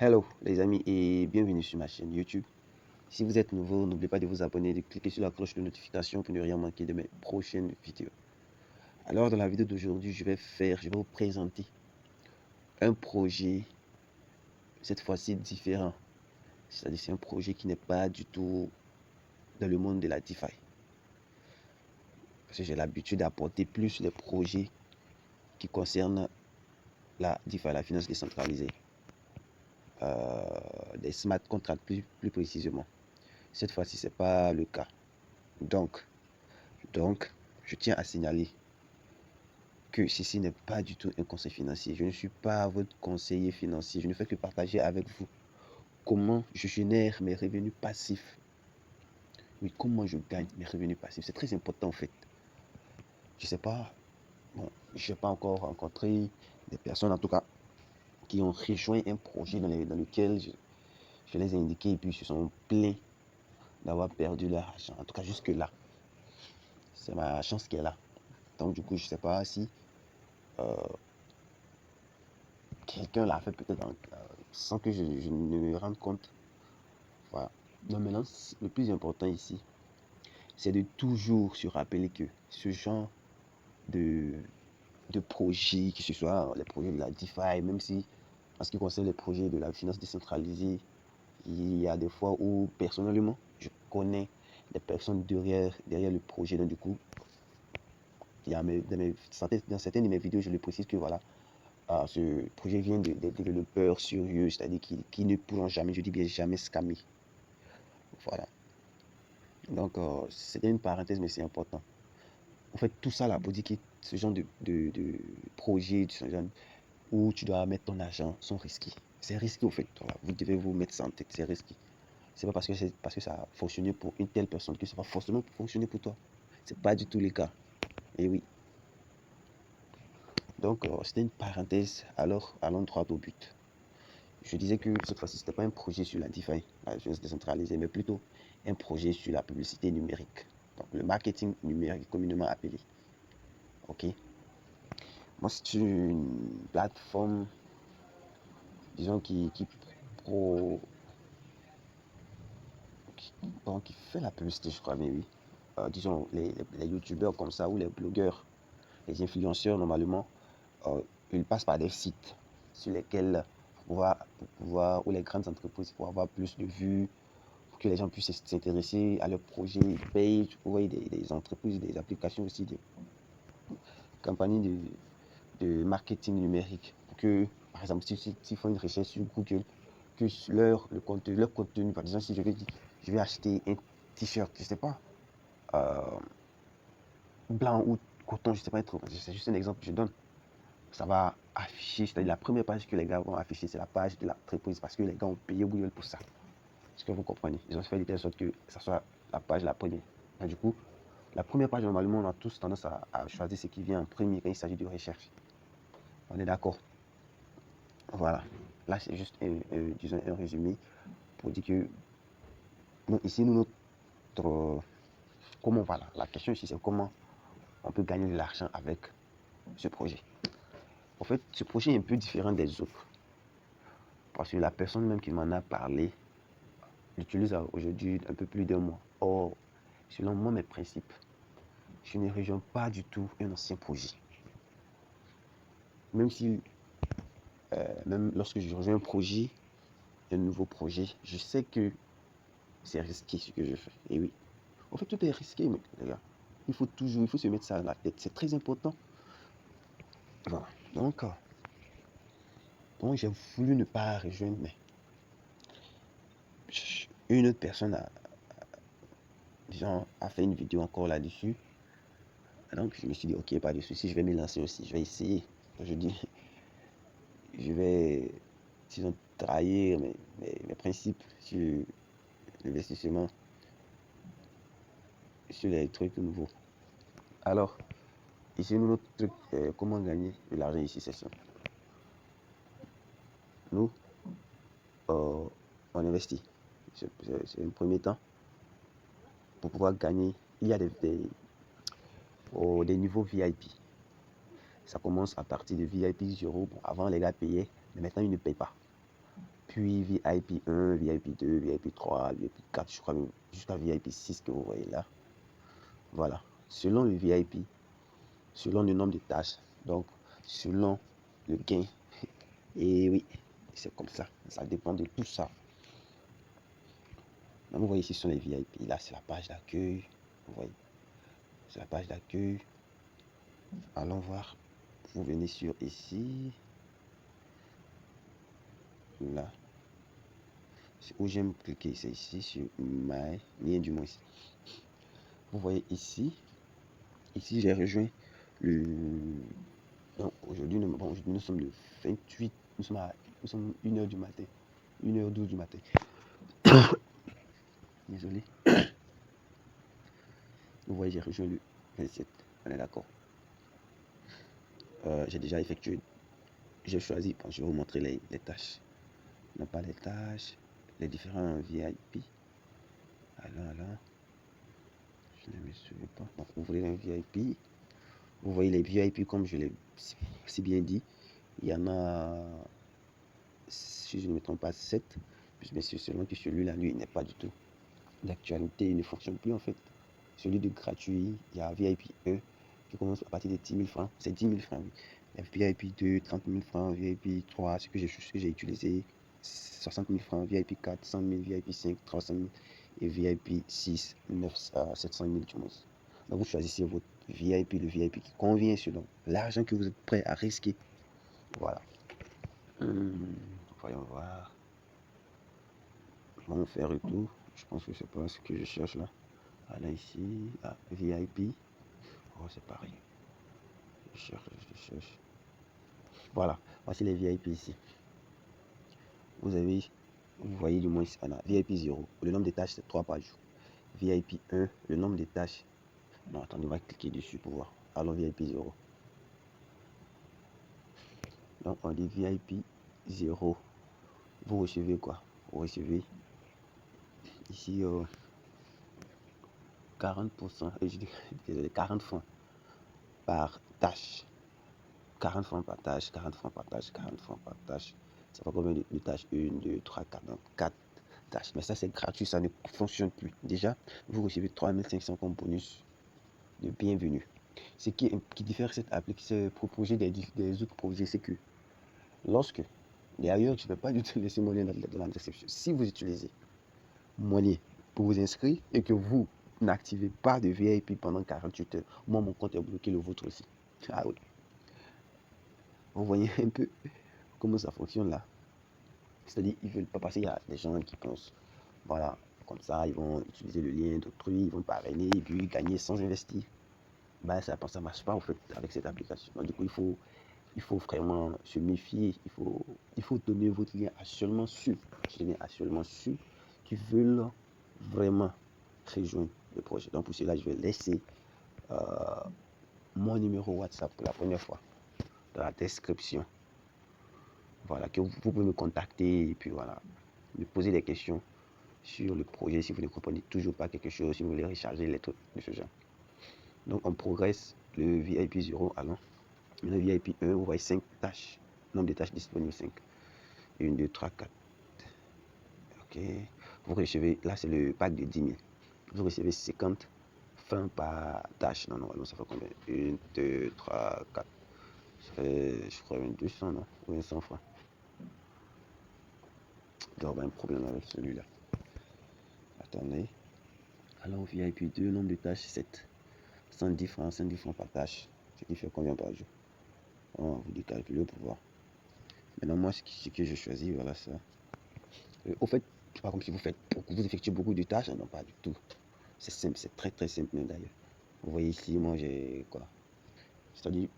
Hello les amis et bienvenue sur ma chaîne YouTube. Si vous êtes nouveau, n'oubliez pas de vous abonner et de cliquer sur la cloche de notification pour ne rien manquer de mes prochaines vidéos. Alors dans la vidéo d'aujourd'hui, je vais vous présenter un projet, cette fois-ci différent. C'est-à-dire c'est un projet qui n'est pas du tout dans le monde de la DeFi. Parce que j'ai l'habitude d'apporter plus les projets qui concernent la DeFi, la finance décentralisée. Des smart contracts plus précisément. Cette fois-ci, ce n'est pas le cas. Donc, je tiens à signaler que ceci n'est pas du tout un conseil financier. Je ne suis pas votre conseiller financier. Je ne fais que partager avec vous comment je génère mes revenus passifs. Oui, comment je gagne mes revenus passifs. C'est très important en fait. Je ne sais pas, bon, je n'ai pas encore rencontré des personnes en tout cas qui ont rejoint un projet dans lequel je les ai indiqués et puis ils se sont plaints d'avoir perdu leur argent. En tout cas, jusque là, c'est ma chance qui est là. Donc du coup, je ne sais pas si quelqu'un l'a fait peut-être sans que je ne me rende compte. Voilà. Donc maintenant, le plus important ici, c'est de toujours se rappeler que ce genre de, de projets, que ce soit les projets de la DeFi, même si en ce qui concerne les projets de la finance décentralisée, il y a des fois où personnellement, je connais des personnes derrière le projet. Donc du coup, il y a dans certaines de mes vidéos, je le précise que voilà, ce projet vient des développeurs sérieux, c'est-à-dire qui ne pourront jamais, je dis bien jamais, scammer. Voilà. Donc, c'était une parenthèse, mais c'est important. En fait, tout ça là, pour dire que ce genre de projet, où tu dois mettre ton argent, sont risqués. C'est risqué, au fait. Voilà. Vous devez vous mettre ça en tête, c'est risqué. C'est pas parce que ça a fonctionné pour une telle personne que ça va forcément fonctionner pour toi. C'est pas du tout le cas. Et oui. Donc, c'était une parenthèse. Alors, allons droit au but. Je disais que cette fois-ci, ce n'était pas un projet sur la DeFi, la finance décentralisée, mais plutôt un projet sur la publicité numérique. Donc, le marketing numérique communément appelé. OK. Moi, c'est une plateforme, disons, pro, qui fait la publicité, je crois, mais oui. Disons, les youtubeurs comme ça, ou les blogueurs, les influenceurs, normalement, ils passent par des sites sur lesquels où les grandes entreprises pour avoir plus de vues, pour que les gens puissent s'intéresser à leurs projets, ils payent, vous voyez, des entreprises, des applications aussi, des campagnes de marketing numérique, pour que, par exemple, s'ils font une recherche sur Google, que leur contenu, par exemple, si je vais acheter un t-shirt, je sais pas, blanc ou coton, je sais pas trop, c'est juste un exemple que je donne. Ça va afficher, c'est-à-dire la première page que les gars vont afficher, c'est la page de l'entreprise, parce que les gars ont payé Google pour ça. Est-ce que vous comprenez? Ils ont fait de telle sorte que ça soit la page la première. Et du coup, la première page, normalement, on a tous tendance à choisir ce qui vient en premier quand il s'agit de recherche. On est d'accord? Voilà. Là, c'est juste disons, un résumé pour dire que nous, ici, comment, voilà, la question ici, c'est comment on peut gagner de l'argent avec ce projet. En fait, ce projet est un peu différent des autres. Parce que la personne même qui m'en a parlé l'utilise aujourd'hui un peu plus d'un mois. Or, selon moi, mes principes, je ne rejoins pas du tout un ancien projet. Même si, même lorsque je rejoins un projet, un nouveau projet, je sais que c'est risqué ce que je fais. Et oui, en fait, tout est risqué, mais, les gars. Il faut se mettre ça dans la tête. C'est très important. Voilà. Donc j'ai voulu ne pas rejoindre, mais une autre personne a fait une vidéo encore là-dessus. Donc, je me suis dit, ok, pas de souci, je vais me lancer aussi. Je vais essayer. Je dis, je vais, disons, trahir mes principes sur l'investissement, sur les trucs nouveaux. Alors, ici, notre truc, comment gagner de l'argent ici, c'est simple. Nous, on investit. C'est un premier temps. Pour pouvoir gagner, il y a des niveaux VIP. Ça commence à partir de VIP 0. Bon, avant, les gars payaient, mais maintenant, ils ne payent pas. puis VIP 1, VIP 2, VIP 3, VIP 4, je crois même jusqu'à VIP 6 que vous voyez là. Voilà, selon le VIP, selon le nombre de tâches, donc selon le gain. Et oui, c'est comme ça dépend de tout ça. Donc, vous voyez ici, ce sont les VIP. Là, c'est la page d'accueil. Vous voyez, c'est la page d'accueil. Allons voir. Vous venez sur ici. Là. Où j'aime cliquer, c'est ici sur My, lien du moins. Vous voyez ici. Ici, j'ai rejoint le. Donc, aujourd'hui, nous sommes le 28. Nous sommes 1h du matin. 1h12 du matin. Désolé. Vous voyez, j'ai rejoint le 27. On est d'accord. J'ai déjà effectué. J'ai choisi. Bon, je vais vous montrer les tâches. Non, pas les tâches. Les différents VIP. Alors. Je ne me souviens pas. Donc, ouvrez un VIP. Vous voyez les VIP comme je l'ai si bien dit. Il y en a, si je ne me trompe pas, 7. Mais c'est seulement que celui-là, lui, n'est pas du tout d'actualité. Il ne fonctionne plus en fait. Celui de gratuit, il y a VIP 1 qui commence à partir de 10 000 francs. C'est 10 000 francs, oui. VIP 2, 30 000 francs. VIP 3, ce que j'ai utilisé, 60 000 francs. VIP 4, 100 000. VIP 5, 300 000. Et VIP 6, 700 000 du moins. Donc vous choisissez votre VIP, le VIP qui convient selon l'argent que vous êtes prêt à risquer. Voilà. Voyons voir. On va faire le tour. Je pense que c'est pas ce que je cherche là. Voilà ici. Ah, VIP. Oh, c'est pareil. Je cherche. Voilà. Voici les VIP ici. Vous voyez du moins, on a VIP 0. Le nombre de tâches, c'est 3 par jour. VIP 1, le nombre de tâches. Non, attendez, on va cliquer dessus pour voir. Alors VIP 0. Donc on dit VIP 0. Vous recevez quoi? Vous recevez ici 40%, désolé, 40 francs par tâche. 40 francs par tâche, 40 francs par tâche, 40 francs par tâche. Ça fait combien de tâches? 1, 2, 3, 4, donc 4 tâches. Mais ça, c'est gratuit, ça ne fonctionne plus. Déjà, vous recevez 3500 comme bonus de bienvenue. Ce qui diffère cette application, ce projet des autres projets, c'est que lorsque, d'ailleurs, je ne vais pas du tout laisser mon lien dans la description. Si vous utilisez mon lien pour vous inscrire et que vous n'activez pas de VIP pendant 48 heures, moi, mon compte est bloqué, le vôtre aussi. Ah oui. Vous voyez un peu comment ça fonctionne là. C'est-à-dire, ils ne veulent pas passer. Il y a des gens qui pensent, voilà, comme ça, ils vont utiliser le lien d'autrui, ils vont parrainer et puis gagner sans investir. Ben, ça ne marche pas en fait avec cette application. Donc, du coup, il faut vraiment se méfier. Il faut donner votre lien à seulement ceux qui veulent vraiment rejoindre le projet. Donc, pour cela, je vais laisser mon numéro WhatsApp pour la première fois dans la description. Voilà, que vous pouvez me contacter et puis voilà, me poser des questions sur le projet si vous ne comprenez toujours pas quelque chose, si vous voulez recharger les trucs de ce genre. Donc on progresse le VIP 0, allons. Le VIP 1, vous voyez 5 tâches. Nombre de tâches disponibles 5. 1, 2, 3, 4. Ok. Vous recevez, là c'est le pack de 10 000. Vous recevez 50 francs par tâche. Non, ça fait combien? 1, 2, 3, 4. Ça fait, je crois, 200, non? Ou 100 francs. Il doit y avoir un problème avec celui-là. Attendez. Alors VIP 2, nombre de tâches 7. 110 francs par tâche. Ce qui fait combien par jour? On va vous décalculer pour voir. Maintenant, moi, ce que je choisis, voilà ça. Au fait, c'est pas comme si vous effectuez beaucoup de tâches. Non, pas du tout. C'est simple, c'est très très simple d'ailleurs. Vous voyez ici, moi j'ai quoi? C'est-à-dire,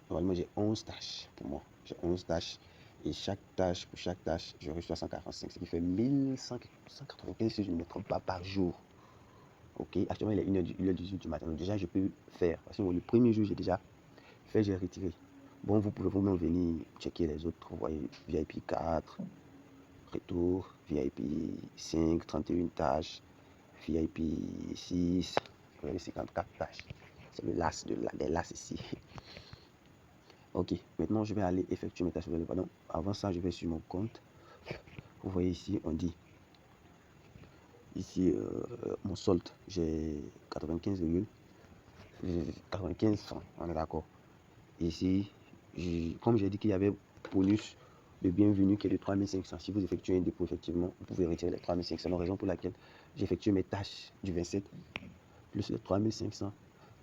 normalement j'ai 11 tâches pour moi. J'ai 11 tâches. Et pour chaque tâche, je reçois 145. Ce qui fait 1195 si je ne me trompe pas par jour. Ok, actuellement il est 1h18 du matin. Donc déjà, je peux faire. Parce que le premier jour, j'ai retiré. Bon, vous pouvez vous-même venir checker les autres. Vous voyez VIP 4, retour, VIP 5, 31 tâches, VIP 6, vous voyez 54 tâches. C'est le las des las ici. Ok, maintenant je vais aller effectuer mes tâches. Pardon. Avant ça, je vais sur mon compte. Vous voyez ici, on dit, ici, mon solde, j'ai 95 francs, on est d'accord. Ici, comme j'ai dit qu'il y avait bonus de bienvenue qui est de 3500. Si vous effectuez un dépôt, effectivement, vous pouvez retirer les 3500. C'est la raison pour laquelle j'ai effectué mes tâches du 27 plus les 3500.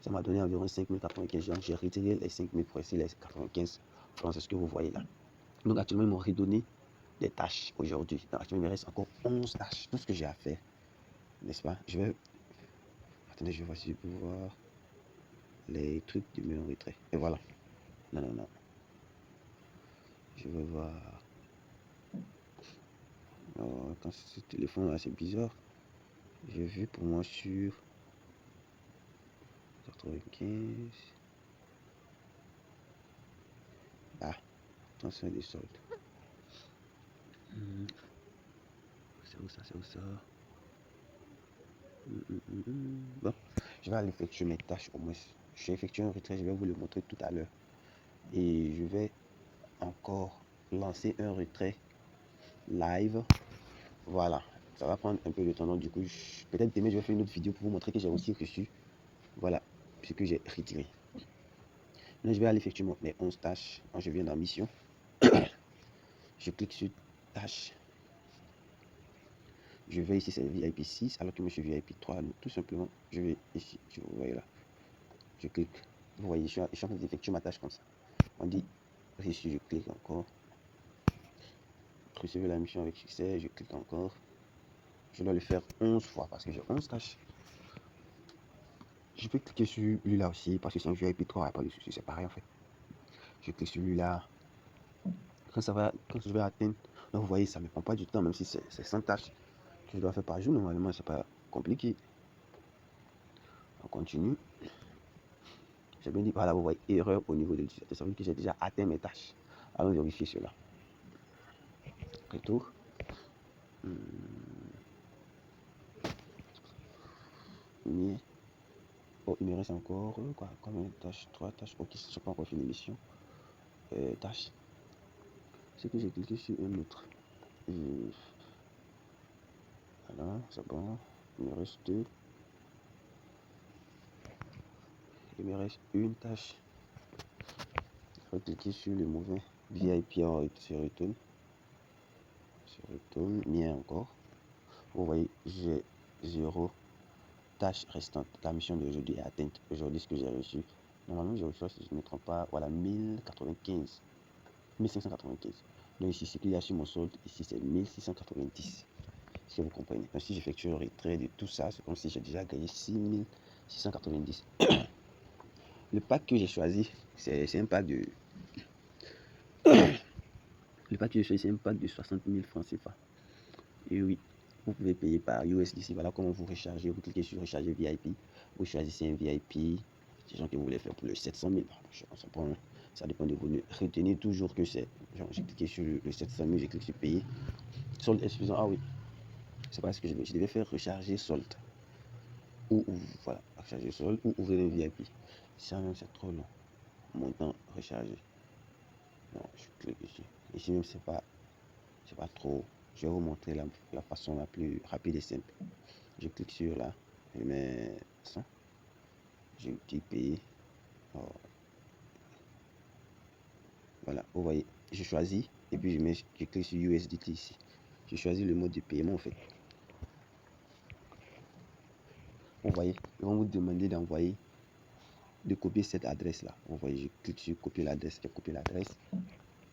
Ça m'a donné environ 5095. J'ai retiré les 5000 pour essayer les 95 francs. C'est ce que vous voyez là. Donc actuellement, ils m'ont redonné des tâches aujourd'hui. Actuellement, il me reste encore 11 tâches. Tout ce que j'ai à faire, n'est-ce pas? Je vais... Attendez, je vais voir si je peux voir les trucs de mes retrait. Et voilà. Non, non, non. Je vais voir. Oh, quand ce téléphone là, c'est bizarre. J'ai vu pour moi sur 95. Ah, attention des soldes. C'est où ça, c'est où ça? Bon, je vais aller effectuer mes tâches au moins. Je vais effectuer un retrait, je vais vous le montrer tout à l'heure. Et je vais encore lancer un retrait live. Voilà, ça va prendre un peu de temps. Donc, du coup, peut-être demain, je vais faire une autre vidéo pour vous montrer que j'ai aussi reçu. Voilà, ce que j'ai retiré. Là, je vais aller effectuer mes 11 tâches. Quand je viens dans mission, je clique sur tâches. Je vais ici, c'est VIP 6, alors que moi je suis VIP 3. Donc, tout simplement, je vais ici, vous voyez là. Je clique. Vous voyez, je suis en train d'effectuer ma tâche comme ça. On dit reçu, je clique encore. Recevoir la mission avec succès, je clique encore. Je dois le faire 11 fois parce que j'ai 11 tâches. Je peux cliquer sur lui-là aussi parce que c'est un VIP 3, il n'y a pas de souci, c'est pareil en fait. Je clique sur lui-là. Quand je vais atteindre, donc vous voyez, ça ne me prend pas du temps, même si c'est 100 tâches que je dois faire par jour. Normalement, c'est pas compliqué. On continue. J'ai bien dit, voilà, vous voyez, erreur au niveau de l'utilisateur. Ça veut dire que j'ai déjà atteint mes tâches. Allons vérifier cela. Retour. Oh, il me reste encore quoi? Combien de tâches? 3 tâches. Ok, je n'ai pas encore fini l'émission. Tâches. C'est que j'ai cliqué sur un autre. Voilà, c'est bon. Il me reste 2. Il me reste une tâche. Je vais cliquer sur le mauvais VIP se retourne. Mien encore. Vous voyez, j'ai 0 tâche restante. La mission d'aujourd'hui est atteinte. Aujourd'hui, ce que j'ai reçu. Normalement, j'ai reçu, si je ne me trompe pas, voilà, 1095. 1595. Donc ici, ce qu'il y a sur mon solde, ici, c'est 1690. Si vous comprenez. Donc, si j'effectue un retrait de tout ça, c'est comme si j'ai déjà gagné 6690. Le pack que j'ai choisi, c'est un pack de... Le pack que j'ai choisi, c'est un pack de 60 000 francs CFA. Et oui, vous pouvez payer par USDC. Voilà comment vous rechargez. Vous cliquez sur recharger VIP. Vous choisissez un VIP. C'est genre que vous voulez faire pour le 700 000. Ça dépend de vous. Retenez toujours que c'est. J'ai cliqué sur le 700 000. J'ai cliqué sur payer. Solde suffisant. Ah oui. C'est parce que je devais faire recharger solde. Ou voilà, recharger solde ou ouvrir un VIP. Ça même c'est trop long. Montant recharger. Non, je clique ici. Ici même c'est pas trop. Je vais vous montrer la façon la plus rapide et simple. Je clique sur là, je mets 100. Je dis payer. Oh. Voilà, vous voyez, je choisis et puis je clique sur USDT ici. Je choisis le mode de paiement en fait. Vous voyez, ils vont vous demander d'envoyer, de copier cette adresse là. Vous voyez, je clique sur copier l'adresse, je copie l'adresse.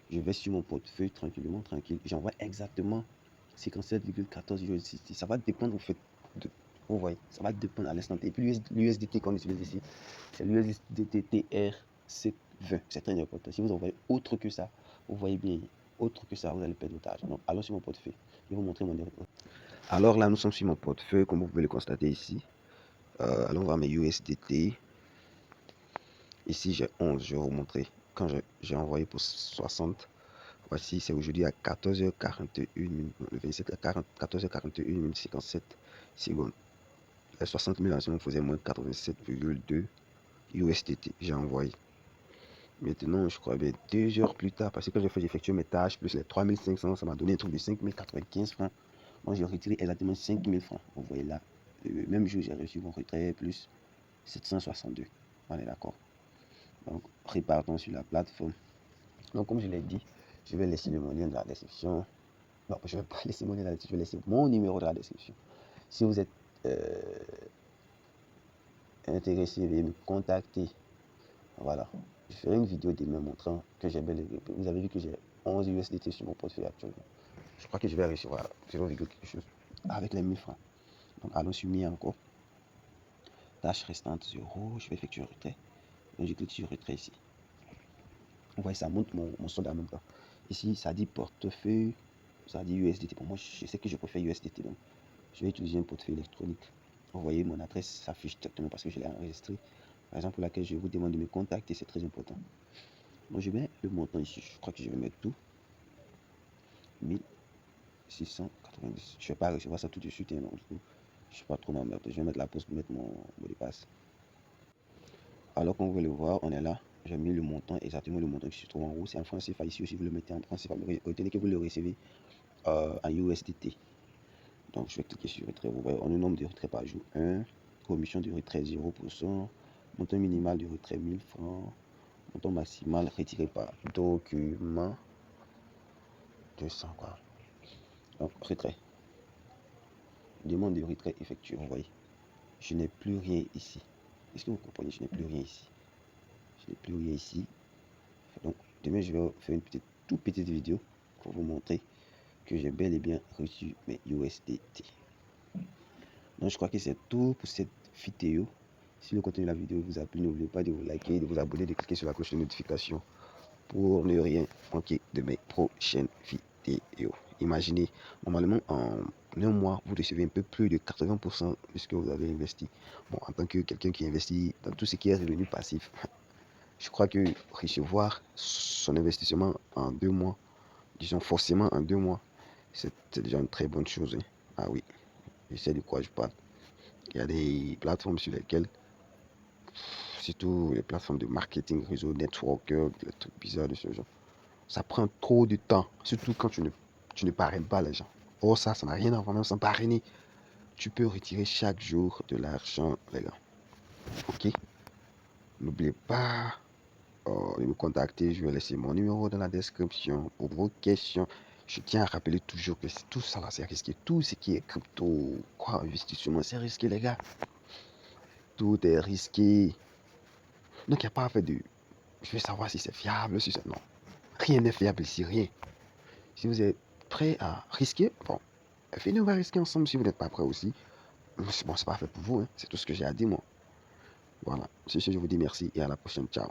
Je vais sur mon portefeuille tranquillement, tranquille. J'envoie exactement 57,14 USDT. Ça va dépendre en fait de, vous voyez, ça va dépendre à l'instant T. Et puis l'USDT qu'on utilise ici, c'est l'USDT TR720. C'est très important. Si vous envoyez autre que ça, vous voyez bien, autre que ça, vous allez perdre votre argent. Donc, allons sur mon portefeuille. Je vais vous montrer mon numéro. Alors là, nous sommes sur mon portefeuille, comme vous pouvez le constater ici. Allons voir mes USDT. Ici, j'ai 11. Je vais vous montrer. Quand j'ai envoyé pour 60. Voici, c'est aujourd'hui à 14h41, le 27 à 14h41 minutes 57 secondes. Les 60 000 anciens me faisaient moins 87,2 USDT. J'ai envoyé. Maintenant, je crois, ben, 2 heures plus tard, parce que quand j'ai effectué mes tâches, plus les 3500, ça m'a donné un truc de 5095 francs. Moi, j'ai retiré exactement 5000 francs. Vous voyez là, le même jour, j'ai reçu mon retrait plus 762. On est d'accord. Donc, repartons sur la plateforme. Donc, comme je l'ai dit, je vais laisser mon lien dans la description. Non, je ne vais pas laisser mon lien dans la description, je vais laisser mon numéro dans la description. Si vous êtes intéressé, veuillez me contacter. Voilà. Je ferai une vidéo demain montrant que j'ai bel et vous avez vu que j'ai 11 USDT sur mon portefeuille actuellement. Je crois que je vais recevoir 0, quelque chose avec les 1000 francs. Donc, allons sur Mi encore. Tâche restante 0. Je vais effectuer un retrait. Donc, je clique sur retrait ici. Vous voyez, ça montre mon solde en même temps. Ici, ça dit portefeuille. Ça dit USDT. Pour moi, je sais que je préfère USDT. Donc, je vais utiliser un portefeuille électronique. Vous voyez, mon adresse s'affiche directement parce que je l'ai enregistré. Par exemple, pour laquelle je vous demande de me contacter, c'est très important. Donc, je mets le montant ici. Je crois que je vais mettre tout. 1690. Je ne vais pas recevoir ça tout de suite. Donc, du coup, je ne suis pas trop m'emmerder. Je vais mettre la pause pour mettre mon mot de passe. Alors qu'on veut le voir, on est là. J'ai mis le montant, exactement le montant qui se trouve en haut. C'est en franc CFA ici aussi. Vous le mettez en franc CFA. Retenez que vous le recevez en USDT. Donc, je vais cliquer sur retrait. Vous voyez, on a le nombre de retraits par jour 1. Commission de retrait 0%. Montant minimal de retrait 1000 francs. Montant maximal retiré par document 200 quoi. Donc, retrait. Demande de retrait effectué. Vous voyez, je n'ai plus rien ici. Est-ce que vous comprenez? Je n'ai plus rien ici. Je n'ai plus rien ici. Donc, demain, je vais faire une toute petite vidéo pour vous montrer que j'ai bel et bien reçu mes USDT. Donc, je crois que c'est tout pour cette vidéo. Si le contenu de la vidéo vous a plu, n'oubliez pas de vous liker, de vous abonner, de cliquer sur la cloche de notification pour ne rien manquer de mes prochaines vidéos. Imaginez, normalement, en un mois, vous recevez un peu plus de 80% de ce que vous avez investi. Bon, en tant que quelqu'un qui investit dans tout ce qui est revenu passif, je crois que recevoir son investissement en 2 mois, disons forcément en 2 mois, c'est déjà une très bonne chose. Hein. Ah oui, je sais de quoi je parle. Il y a des plateformes sur lesquelles, surtout les plateformes de marketing, réseau, networker, des trucs bizarres de ce genre, ça prend trop de temps, surtout quand tu ne parraines pas les gens. Or, ça n'a rien à voir, même sans parrainer. Tu peux retirer chaque jour de l'argent, les gars. Ok? N'oubliez pas de me contacter. Je vais laisser mon numéro dans la description pour vos questions. Je tiens à rappeler toujours que tout ça là, c'est risqué. Tout ce qui est crypto, quoi, investissement, c'est risqué, les gars. Tout est risqué. Donc, il n'y a pas à faire de. Je veux savoir si c'est fiable, si c'est. Non. Rien n'est fiable ici, rien. Si vous êtes prêt à risquer, bon, venez, on va risquer ensemble. Si vous n'êtes pas prêt aussi, bon, c'est pas fait pour vous, hein. C'est tout ce que j'ai à dire, moi. Voilà. Sur ce, je vous dis merci et à la prochaine. Ciao.